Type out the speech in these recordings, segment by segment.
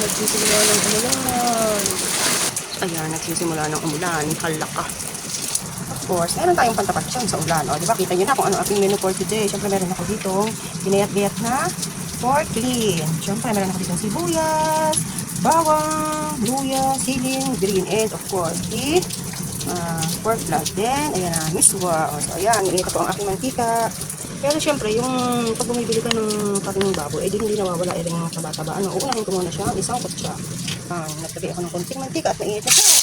nagsisimula ng umulan. Ayan, nagsisimula ng umulan. Hala ka. Of course, meron tayong pantapat dyan sa ulan. O, diba? Kita nyo na kung ano aking menu for today. Siyempre, meron ako ditong ginayat-gayat na pork lean. Siyempre, meron ako ditong sibuyas, bawang, luya, siling, green, and of course, pork blood. Then, ayan na, miswa. O, so, ayan, iniita ko ang aking mantika. Pero syempre, yung pag bumibili ka ng karing baboy, eh di hindi nawawala yung taba-taba. Ano, uunahin ko muna siya, isang kutsa. Nagtagay ako ng konting mantika at nainit na siya.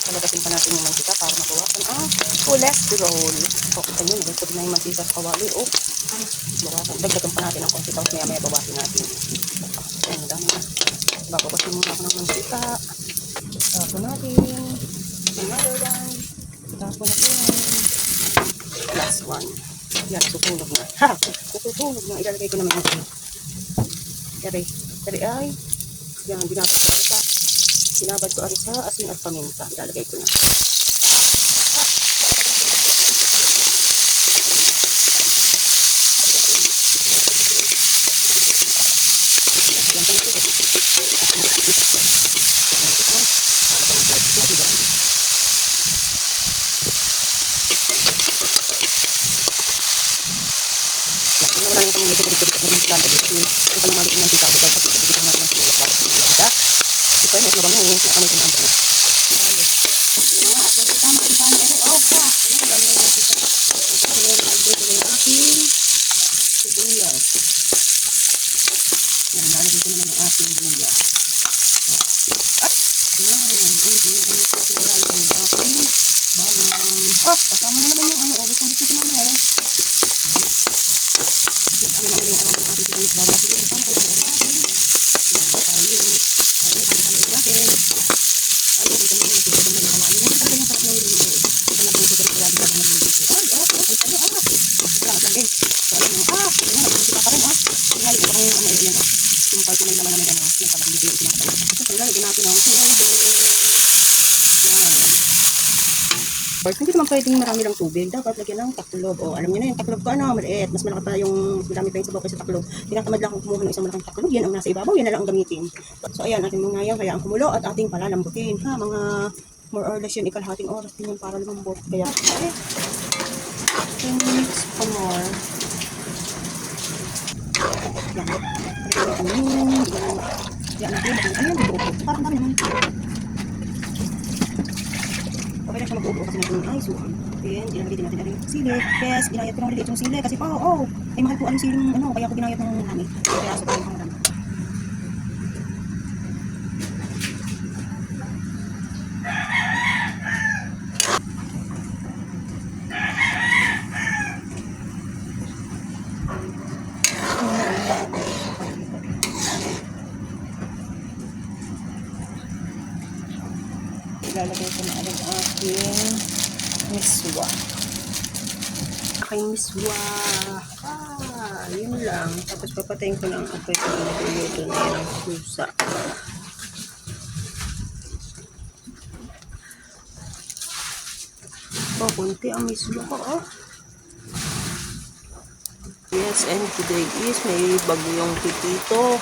Palagasin pa natin yung mantika para makuwasan ang cholesterol. So, kita nyo, nagpapod na yung mantika sa kawali. O, dagdagan pa natin ang konti. Tapos maya-maya bawasin natin. Ayan, dami na. Babawasin muna ako ng mantika. Tapos natin. Another one. Tapos natin. Last one. Yan, susunog na. Ha! Susunog na. Ilalagay ko naman yung Kari ay. Yan, binabad ko arisa. Binabad ko arisa, asin at paminta. Ilalagay ko na. Wala yung medyo dito ng planta dito. Ito lang maliit ng titaw dito kasi dito natin ang sila para sa sila. Ito ay medyo bango yung ano yung antena. Sibuyas. Yan, lalagay ko naman ang ating sibuyas. At, yan, kasama na naman yung ano, gusto ko dito naman. Hindi naman pwedeng marami lang tubig. Dapat lagyan ng taklob. O, alam niyo na yung taklob ko, ano, maliit. Mas malaki pa yung, mas madami pa yung sabaw sa taklob. Tinatamad lang kung kumuha ng isang malaking taklob. Yan ang nasa ibabaw. Yan na lang ang gamitin. So, ayan, ating mga yan. Kaya ang kumulo at ating palalambutin. Ha, mga more or less yun. Ikalahating oras din yun para lumambot. Kaya, 10 minutes pa more. Yan. Parang dami naman. Okay na siya mag-uubro kasi natin yung ice. Then, ilagay din natin yung sili. Yes, ginayat ko ng maliliit yung sili. Kasi ay mahal po ang sili ng ano. Kaya ako ginayat ng marami. Kaya sa parang marami. Ilalagay ko na agad ang aking miswa. Aking miswa. Yun lang. Tapos papatayin ko na ang apoy ko na nagluluto na yan ang pusa. Kunti ang miswa ko, Yes, and today is may bagyong Pipito.